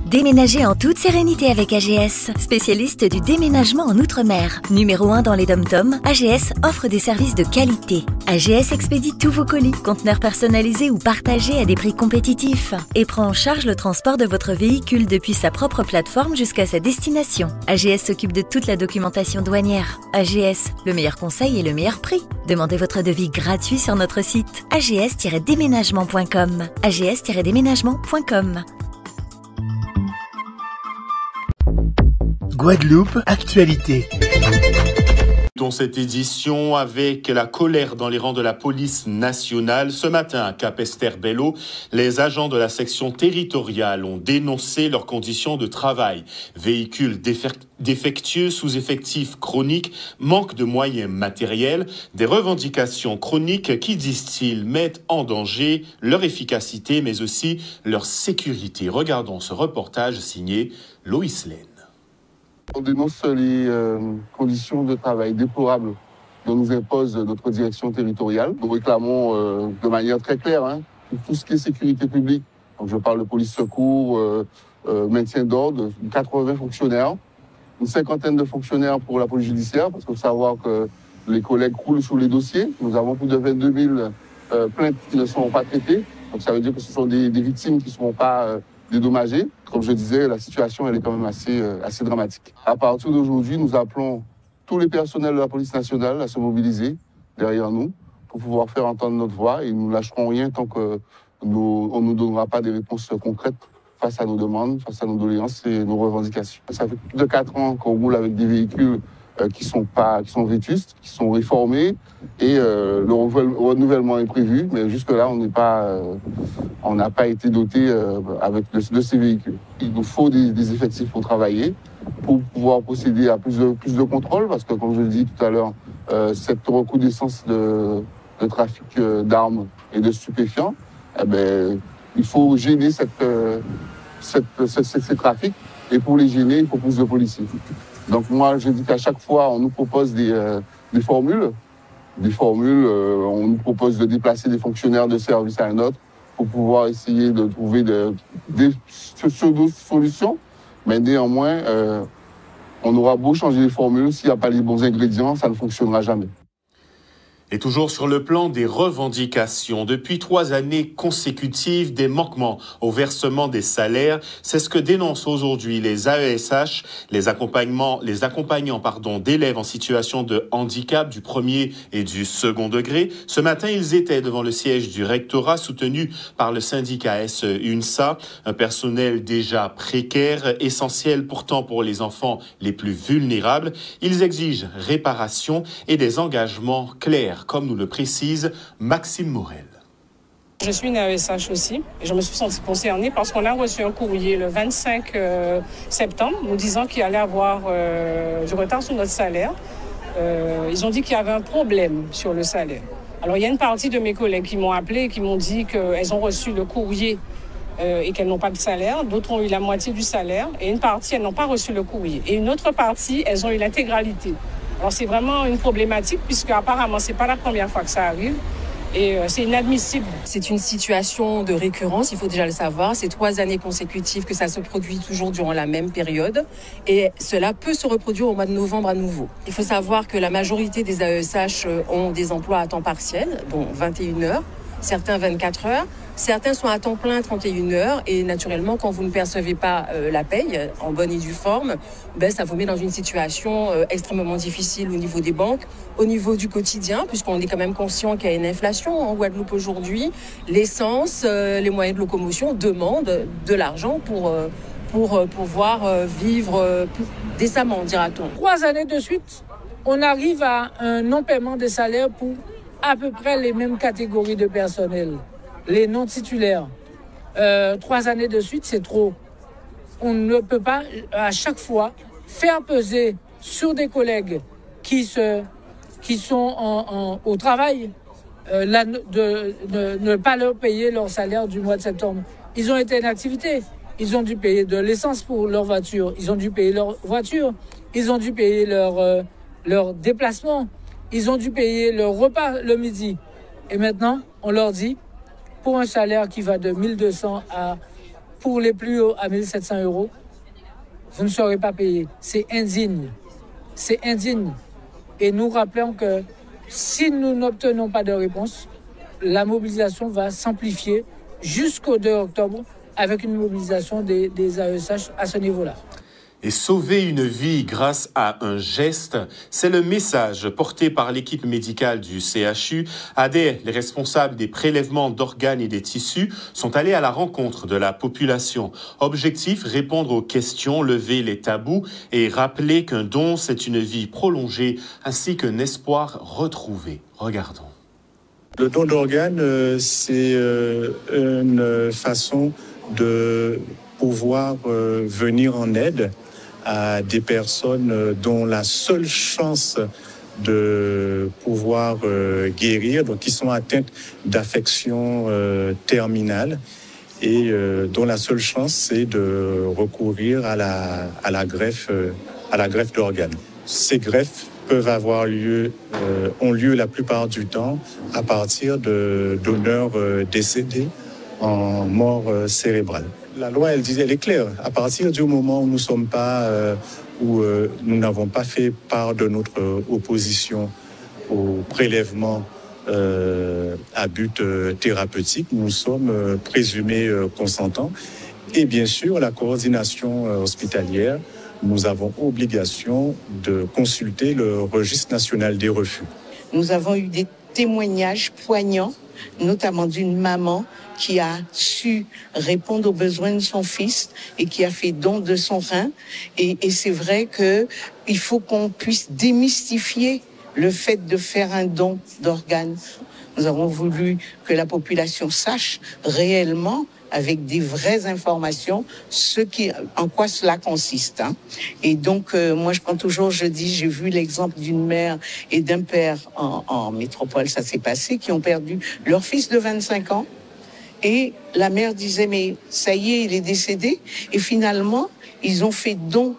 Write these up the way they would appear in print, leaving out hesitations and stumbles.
Déménagez en toute sérénité avec AGS, spécialiste du déménagement en Outre-mer. Numéro 1 dans les dom-toms, AGS offre des services de qualité. AGS expédie tous vos colis, conteneurs personnalisés ou partagés à des prix compétitifs et prend en charge le transport de votre véhicule depuis sa propre plateforme jusqu'à sa destination. AGS s'occupe de toute la documentation douanière. AGS, le meilleur conseil et le meilleur prix. Demandez votre devis gratuit sur notre site ags-déménagement.com. ags-déménagement.com. Guadeloupe Actualité. Dans cette édition avec la colère dans les rangs de la police nationale. Ce matin, à Capesterre-Belle-Eau, les agents de la section territoriale ont dénoncé leurs conditions de travail. Véhicules défectueux, sous-effectifs chroniques, manque de moyens matériels, des revendications chroniques qui, disent-ils, mettent en danger leur efficacité mais aussi leur sécurité. Regardons ce reportage signé Loïs Laine. On dénonce les conditions de travail déplorables dont nous impose notre direction territoriale. Nous réclamons de manière très claire tout ce qui est sécurité publique. Donc je parle de police secours, maintien d'ordre, 80 fonctionnaires, une cinquantaine de fonctionnaires pour la police judiciaire, parce qu'il faut savoir que les collègues roulent sur les dossiers. Nous avons plus de 22 000 plaintes qui ne sont pas traitées. Donc ça veut dire que ce sont des victimes qui ne seront pas dédommagés. Comme je disais, la situation elle est quand même assez dramatique. À partir d'aujourd'hui, nous appelons tous les personnels de la police nationale à se mobiliser derrière nous pour pouvoir faire entendre notre voix et nous ne lâcherons rien tant qu'on ne nous donnera pas des réponses concrètes face à nos demandes, face à nos doléances et nos revendications. Ça fait plus de 4 ans qu'on roule avec des véhicules qui sont vétustes, qui sont réformés et le renouvellement est prévu, mais jusque-là, on n'a pas été doté de ces véhicules. Il nous faut des effectifs pour travailler, pour pouvoir procéder à plus de contrôles, parce que, comme je le dis tout à l'heure, cette recrudescence de trafic d'armes et de stupéfiants, il faut gêner ces trafics, et pour les gêner, il faut plus de policiers. Donc moi, je dis qu'à chaque fois, on nous propose des formules. On nous propose de déplacer des fonctionnaires de service à un autre pour pouvoir essayer de trouver des solutions. Mais néanmoins, on aura beau changer les formules, s'il n'y a pas les bons ingrédients, ça ne fonctionnera jamais. Et toujours sur le plan des revendications, depuis 3 années consécutives, des manquements au versement des salaires, c'est ce que dénoncent aujourd'hui les AESH, les accompagnants d'élèves en situation de handicap du premier et du second degré. Ce matin, ils étaient devant le siège du rectorat, soutenus par le syndicat SUNSA, un personnel déjà précaire, essentiel pourtant pour les enfants les plus vulnérables. Ils exigent réparation et des engagements clairs, comme nous le précise Maxime Morel. Je suis une AESH aussi et je me suis sentie concernée parce qu'on a reçu un courrier le 25 septembre nous disant qu'il allait avoir du retard sur notre salaire. Ils ont dit qu'il y avait un problème sur le salaire. Alors il y a une partie de mes collègues qui m'ont appelé et qui m'ont dit qu'elles ont reçu le courrier et qu'elles n'ont pas de salaire. D'autres ont eu la moitié du salaire et une partie, elles n'ont pas reçu le courrier. Et une autre partie, elles ont eu l'intégralité. Alors c'est vraiment une problématique puisque apparemment c'est pas la première fois que ça arrive et c'est inadmissible. C'est une situation de récurrence, il faut déjà le savoir. C'est 3 années consécutives que ça se produit toujours durant la même période et cela peut se reproduire au mois de novembre à nouveau. Il faut savoir que la majorité des AESH ont des emplois à temps partiel, dont 21 heures, certains 24 heures. Certains sont à temps plein, 31 heures, et naturellement, quand vous ne percevez pas la paye en bonne et due forme, ça vous met dans une situation extrêmement difficile au niveau des banques, au niveau du quotidien, puisqu'on est quand même conscient qu'il y a une inflation en Guadeloupe aujourd'hui. L'essence, les moyens de locomotion demandent de l'argent pour pouvoir vivre décemment, dira-t-on. 3 années de suite, on arrive à un non-paiement des salaires pour à peu près les mêmes catégories de personnel. Les non-titulaires, 3 années de suite, c'est trop. On ne peut pas, à chaque fois, faire peser sur des collègues qui sont au travail, de ne pas leur payer leur salaire du mois de septembre. Ils ont été en activité. Ils ont dû payer de l'essence pour leur voiture. Ils ont dû payer leur voiture. Ils ont dû payer leur déplacement. Ils ont dû payer leur repas le midi. Et maintenant, on leur dit, pour un salaire qui va de 1 200 à pour les plus hauts à 1 700 €, vous ne serez pas payé. C'est indigne. C'est indigne. Et nous rappelons que si nous n'obtenons pas de réponse, la mobilisation va s'amplifier jusqu'au 2 octobre avec une mobilisation des AESH à ce niveau-là. Et sauver une vie grâce à un geste, c'est le message porté par l'équipe médicale du CHU. ADER, les responsables des prélèvements d'organes et des tissus, sont allés à la rencontre de la population. Objectif, répondre aux questions, lever les tabous et rappeler qu'un don, c'est une vie prolongée ainsi qu'un espoir retrouvé. Regardons. Le don d'organes, c'est une façon de pouvoir venir en aide à des personnes dont la seule chance de pouvoir guérir, donc qui sont atteintes d'affections terminales et dont la seule chance c'est de recourir à la greffe d'organes. Ces greffes peuvent avoir lieu, ont lieu la plupart du temps à partir de donneurs décédés en mort cérébrale. La loi, elle est claire. À partir du moment où nous sommes pas, nous n'avons pas fait part de notre opposition au prélèvement à but thérapeutique, nous sommes présumés consentants. Et bien sûr, la coordination hospitalière, nous avons obligation de consulter le registre national des refus. Nous avons eu des témoignages poignants, notamment d'une maman qui a su répondre aux besoins de son fils et qui a fait don de son rein. Et c'est vrai qu'il faut qu'on puisse démystifier le fait de faire un don d'organes. Nous avons voulu que la population sache réellement, avec des vraies informations, en quoi cela consiste. Et donc, moi, je prends toujours, je dis, j'ai vu l'exemple d'une mère et d'un père en métropole, ça s'est passé, qui ont perdu leur fils de 25 ans. Et la mère disait, mais ça y est, il est décédé. Et finalement, ils ont fait don,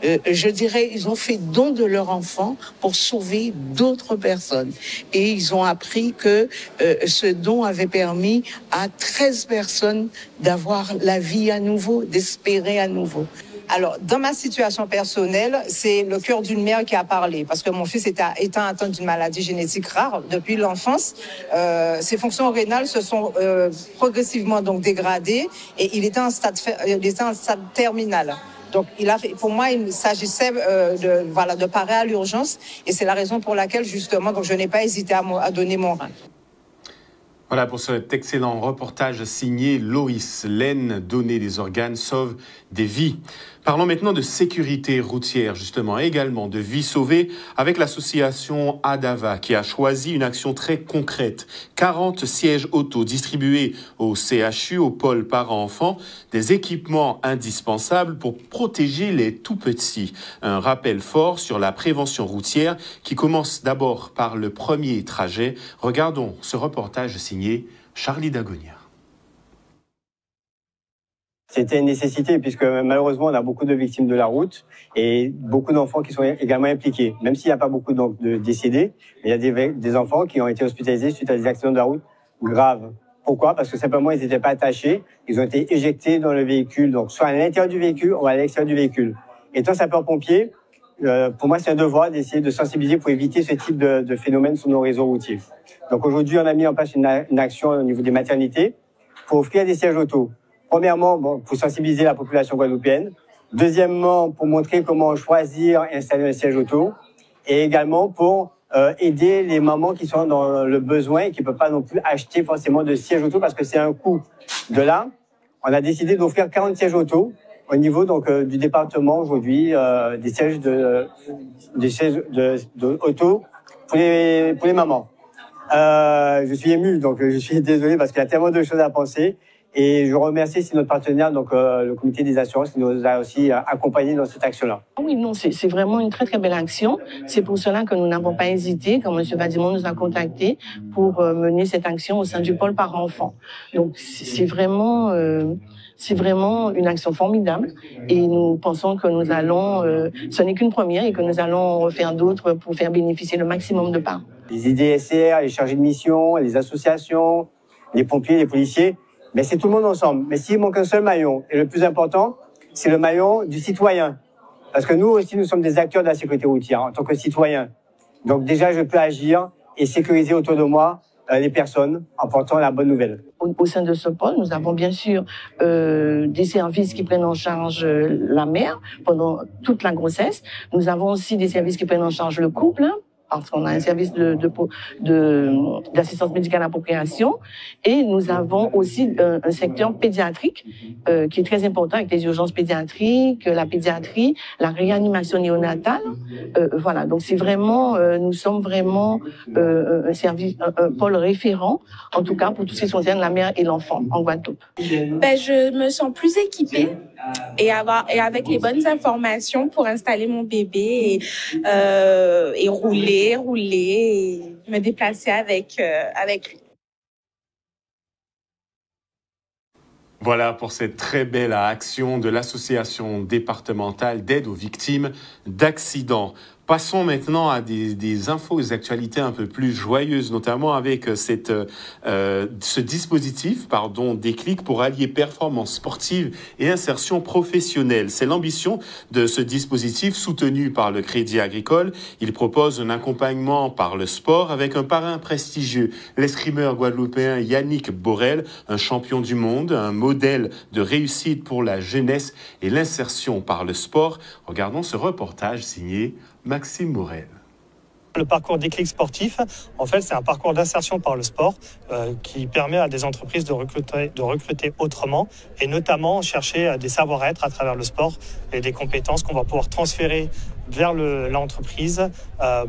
ils ont fait don de leur enfant pour sauver d'autres personnes. Et ils ont appris que ce don avait permis à 13 personnes d'avoir la vie à nouveau, d'espérer à nouveau. Alors, dans ma situation personnelle, c'est le cœur d'une mère qui a parlé, parce que mon fils étant atteint d'une maladie génétique rare depuis l'enfance, ses fonctions rénales se sont progressivement donc dégradées et il était en stade terminal. Donc, pour moi, il s'agissait de parer à l'urgence et c'est la raison pour laquelle, justement, donc je n'ai pas hésité à donner mon rein. Voilà pour cet excellent reportage signé Loïs Laine. Donner des organes sauve des vies. Parlons maintenant de sécurité routière, justement, et également de vies sauvées avec l'association Adava qui a choisi une action très concrète. 40 sièges auto distribués au CHU, au pôle parents-enfants, des équipements indispensables pour protéger les tout-petits. Un rappel fort sur la prévention routière qui commence d'abord par le premier trajet. Regardons ce reportage signé Charlie Dagonia. C'était une nécessité puisque malheureusement on a beaucoup de victimes de la route et beaucoup d'enfants qui sont également impliqués. Même s'il n'y a pas beaucoup de décédés, il y a des enfants qui ont été hospitalisés suite à des accidents de la route graves. Pourquoi? Parce que simplement ils n'étaient pas attachés, ils ont été éjectés dans le véhicule, donc soit à l'intérieur du véhicule ou à l'extérieur du véhicule. Étant sapeur-pompier, pour moi c'est un devoir d'essayer de sensibiliser pour éviter ce type de phénomène sur nos réseaux routiers. Donc aujourd'hui on a mis en place une action au niveau des maternités pour offrir des sièges auto. Premièrement, pour sensibiliser la population guadeloupéenne. Deuxièmement, pour montrer comment choisir et installer un siège auto. Et également pour aider les mamans qui sont dans le besoin et qui ne peuvent pas non plus acheter forcément de siège auto parce que c'est un coût. De là, on a décidé d'offrir 40 sièges auto au niveau donc du département aujourd'hui, des sièges auto pour les mamans. Je suis ému, donc je suis désolé parce qu'il y a tellement de choses à penser. Et je remercie aussi notre partenaire, donc le comité des assurances, qui nous a aussi accompagnés dans cette action-là. Oui, non, c'est vraiment une très très belle action. C'est pour cela que nous n'avons pas hésité, quand M. Vadimon nous a contactés, pour mener cette action au sein du pôle parents-enfants. Donc c'est vraiment une action formidable et nous pensons que nous allons, ce n'est qu'une première et que nous allons en refaire d'autres pour faire bénéficier le maximum de parents. Les IDSR, les chargés de mission, les associations, les pompiers, les policiers, mais c'est tout le monde ensemble. Mais s'il manque un seul maillon, et le plus important, c'est le maillon du citoyen. Parce que nous aussi, nous sommes des acteurs de la sécurité routière en tant que citoyens. Donc déjà, je peux agir et sécuriser autour de moi les personnes en portant la bonne nouvelle. Au sein de ce pôle, nous avons bien sûr des services qui prennent en charge la mère pendant toute la grossesse. Nous avons aussi des services qui prennent en charge le couple, parce qu'on a un service d'assistance médicale à la procréation. Et nous avons aussi un secteur pédiatrique qui est très important avec les urgences pédiatriques, la pédiatrie, la réanimation néonatale. Voilà, donc c'est vraiment, nous sommes vraiment un service, un pôle référent, en tout cas pour tout ce qui concerne la mère et l'enfant en Guadeloupe. Je me sens plus équipée et avec les bonnes informations pour installer mon bébé et rouler et me déplacer avec lui. Voilà pour cette très belle action de l'association départementale d'aide aux victimes d'accidents. Passons maintenant à des infos, des actualités un peu plus joyeuses, notamment avec ce dispositif, Déclic pour allier performance sportive et insertion professionnelle. C'est l'ambition de ce dispositif soutenu par le Crédit Agricole. Il propose un accompagnement par le sport avec un parrain prestigieux, l'escrimeur guadeloupéen Yannick Borel, un champion du monde, un modèle de réussite pour la jeunesse et l'insertion par le sport. Regardons ce reportage signé Maxime Morel. Le parcours Déclic sportif, en fait, c'est un parcours d'insertion par le sport qui permet à des entreprises de recruter autrement et notamment chercher des savoir-être à travers le sport et des compétences qu'on va pouvoir transférer vers l'entreprise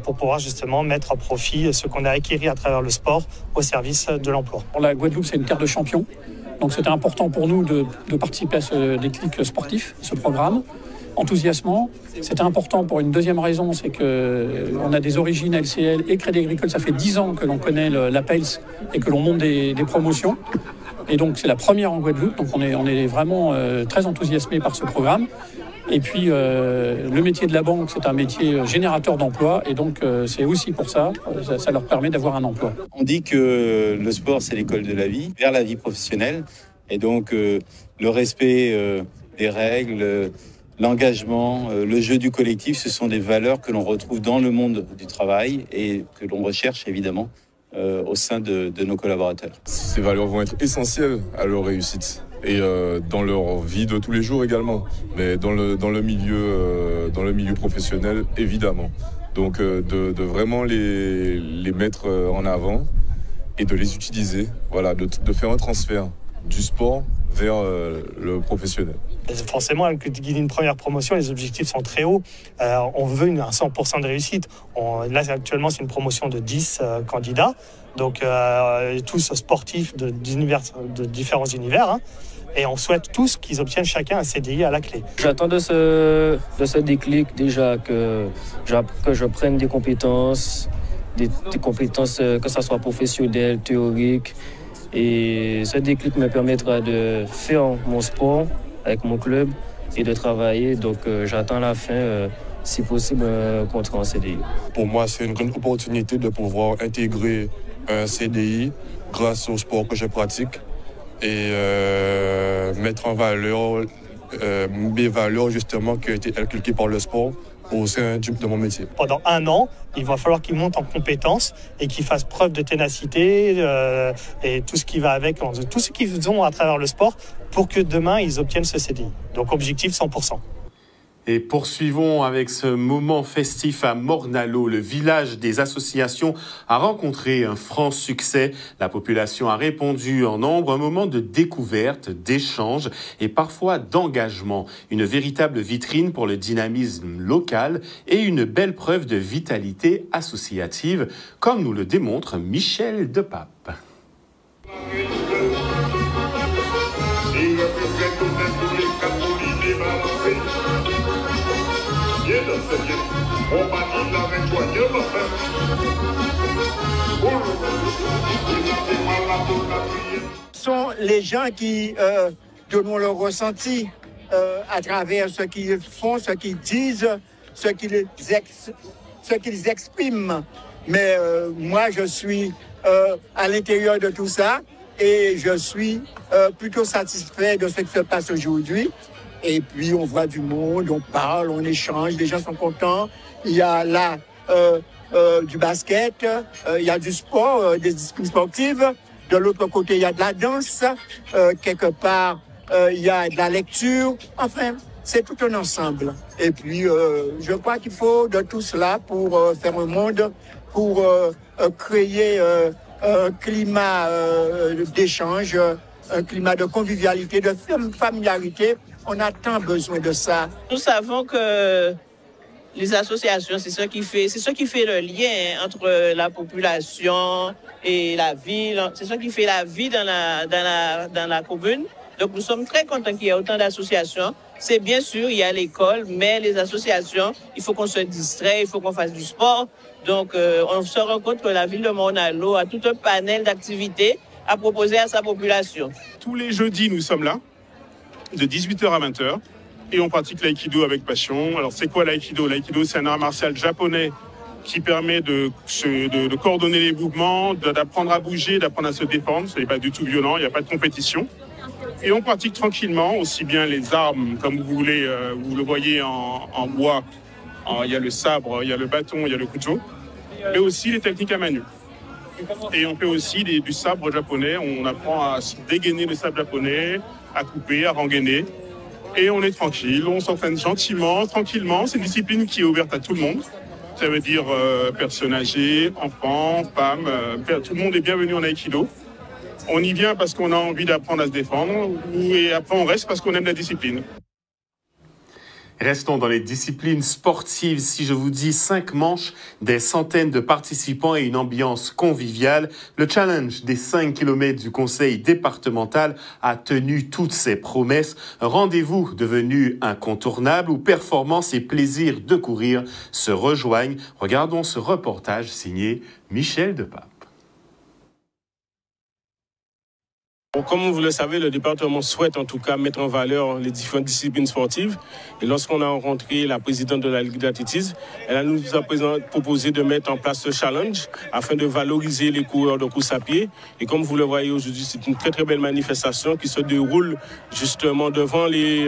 pour pouvoir justement mettre à profit ce qu'on a acquis à travers le sport au service de l'emploi. Pour la Guadeloupe, c'est une terre de champions. Donc c'était important pour nous de participer à ce Déclic sportif, ce programme. Enthousiasmant. C'était important pour une deuxième raison, c'est qu'on a des origines LCL et Crédit Agricole. Ça fait 10 ans que l'on connaît la PELS et que l'on monte des promotions. Et donc c'est la première en Guadeloupe, donc on est vraiment très enthousiasmé par ce programme. Et puis le métier de la banque, c'est un métier générateur d'emplois et donc c'est aussi pour ça leur permet d'avoir un emploi. On dit que le sport c'est l'école de la vie, vers la vie professionnelle. Et donc le respect des règles, l'engagement, le jeu du collectif, ce sont des valeurs que l'on retrouve dans le monde du travail et que l'on recherche évidemment au sein de nos collaborateurs. Ces valeurs vont être essentielles à leur réussite et dans leur vie de tous les jours également, mais dans le milieu professionnel évidemment. Donc de vraiment les mettre en avant et de les utiliser, voilà, de faire un transfert du sport vers le professionnel. Forcément, avec une première promotion, les objectifs sont très hauts. On veut un 100% de réussite. Là, actuellement, c'est une promotion de 10 candidats, donc tous sportifs de différents univers. Hein, et on souhaite tous qu'ils obtiennent chacun un CDI à la clé. J'attends de ce déclic déjà que je prenne des compétences, des compétences que ce soit professionnelles, théoriques. Et ce déclic me permettra de faire mon sport avec mon club et de travailler. Donc j'attends la fin, si possible, un contrat en CDI. Pour moi, c'est une grande opportunité de pouvoir intégrer un CDI grâce au sport que je pratique et mettre en valeur mes valeurs justement qui ont été inculquées par le sport au sein de mon métier. Pendant 1 an, il va falloir qu'ils montent en compétences et qu'ils fassent preuve de ténacité et tout ce qui va avec, tout ce qu'ils ont à travers le sport pour que demain, ils obtiennent ce CDI. Donc, objectif 100%. Et poursuivons avec ce moment festif à Morne-à-l'Eau. Le village des associations a rencontré un franc succès. La population a répondu en nombre, un moment de découverte, d'échange et parfois d'engagement. Une véritable vitrine pour le dynamisme local et une belle preuve de vitalité associative, comme nous le démontre Michel Depape. Ce sont les gens qui donnent leur ressenti à travers ce qu'ils font, ce qu'ils disent, ce qu'ils expriment. Mais moi, je suis à l'intérieur de tout ça et je suis plutôt satisfait de ce qui se passe aujourd'hui. Et puis, on voit du monde, on parle, on échange, les gens sont contents. Il y a là du basket, il y a du sport, des disciplines sportives. De l'autre côté, il y a de la danse. Quelque part, il y a de la lecture. Enfin, c'est tout un ensemble. Et puis, je crois qu'il faut de tout cela pour faire un monde, pour créer un climat d'échange, un climat de convivialité, de familiarité. On a tant besoin de ça. Nous savons que les associations, c'est ce qui fait le lien entre la population et la ville. C'est ce qui fait la vie dans la commune. Donc nous sommes très contents qu'il y ait autant d'associations. C'est bien sûr, il y a l'école, mais les associations, il faut qu'on se distrait, il faut qu'on fasse du sport. Donc on se rend compte que la ville de Morne-à-l'Eau a tout un panel d'activités à proposer à sa population. Tous les jeudis, nous sommes là, de 18h à 20h, et on pratique l'aïkido avec passion. Alors c'est quoi l'aïkido? L'aïkido, c'est un art martial japonais qui permet de coordonner les mouvements, d'apprendre à bouger, d'apprendre à se défendre. Ce n'est pas du tout violent, il n'y a pas de compétition. Et on pratique tranquillement, aussi bien les armes, comme vous voulez, vous le voyez en bois. Il y a le sabre, il y a le bâton, il y a le couteau, mais aussi les techniques à main nue. Et on fait aussi du sabre japonais. On apprend à dégainer le sabre japonais, à couper, à rengainer. Et on est tranquille, on s'entraîne gentiment, tranquillement. C'est une discipline qui est ouverte à tout le monde. Ça veut dire personnes âgées, enfants, femmes, tout le monde est bienvenu en aïkido. On y vient parce qu'on a envie d'apprendre à se défendre, et après on reste parce qu'on aime la discipline. Restons dans les disciplines sportives. Si je vous dis 5 manches, des centaines de participants et une ambiance conviviale, le challenge des 5 km du conseil départemental a tenu toutes ses promesses. Rendez-vous devenu incontournable où performance et plaisir de courir se rejoignent. Regardons ce reportage signé Michel Depape. Comme vous le savez, le département souhaite en tout cas mettre en valeur les différentes disciplines sportives. Et lorsqu'on a rencontré la présidente de la Ligue d'athlétisme, elle nous a proposé de mettre en place ce challenge afin de valoriser les coureurs de course à pied. Et comme vous le voyez aujourd'hui, c'est une très très belle manifestation qui se déroule justement devant les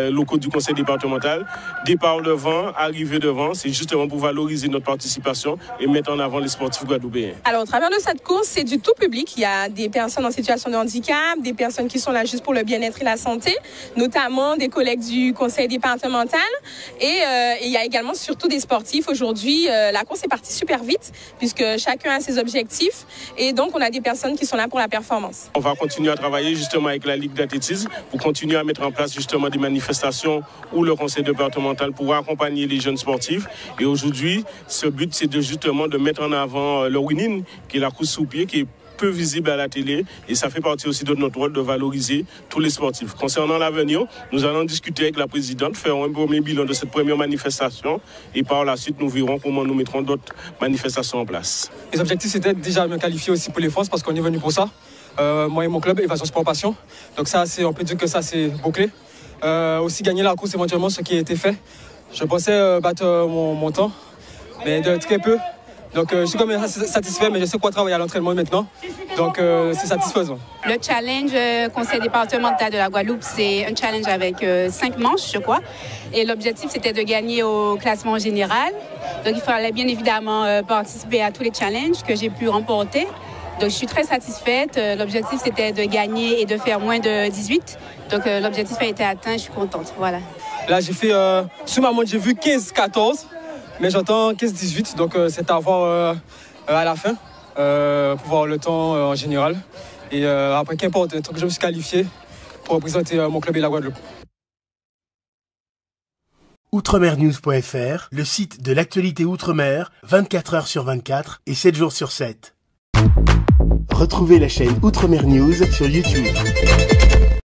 locaux du conseil départemental. Départ devant, arrivée devant, c'est justement pour valoriser notre participation et mettre en avant les sportifs guadeloupéens. Alors au travers de cette course, c'est du tout public. Il y a des personnes en situation de handicap, des personnes qui sont là juste pour le bien-être et la santé, notamment des collègues du conseil départemental. Et il y a également surtout des sportifs. Aujourd'hui, la course est partie super vite puisque chacun a ses objectifs. Et donc, on a des personnes qui sont là pour la performance. On va continuer à travailler justement avec la Ligue d'athlétisme pour continuer à mettre en place justement des manifestations où le conseil départemental pourra accompagner les jeunes sportifs. Et aujourd'hui, ce but, c'est justement de mettre en avant le winning, qui est la course sous pied, qui est peu visible à la télé, et ça fait partie aussi de notre rôle de valoriser tous les sportifs. Concernant l'avenir, nous allons discuter avec la présidente, faire un premier bilan de cette première manifestation, et par la suite nous verrons comment nous mettrons d'autres manifestations en place. Les objectifs, c'était déjà me qualifier aussi pour les forces parce qu'on est venu pour ça. Moi et mon club, Évasion Sport Passion. Donc ça, on peut dire que ça c'est bouclé. Aussi gagner la course éventuellement, ce qui a été fait. Je pensais battre mon temps, mais de très peu. Donc je suis quand même satisfait, mais je sais quoi travailler à l'entraînement maintenant. Donc c'est satisfaisant. Le challenge conseil départemental de la Guadeloupe, c'est un challenge avec 5 manches, je crois. Et l'objectif, c'était de gagner au classement général. Donc il fallait bien évidemment participer à tous les challenges que j'ai pu remporter. Donc je suis très satisfaite. L'objectif, c'était de gagner et de faire moins de 18. Donc l'objectif a été atteint, je suis contente. Voilà. Là, j'ai fait, sur ma montre, j'ai vu 15-14. Mais j'entends 15-18, donc c'est à voir à la fin, pour voir le temps en général. Et après, qu'importe, je me suis qualifié pour représenter mon club et la Guadeloupe. Outremernews.fr, le site de l'actualité Outre-mer, 24 heures sur 24 et 7 jours sur 7. Retrouvez la chaîne Outremer News sur YouTube.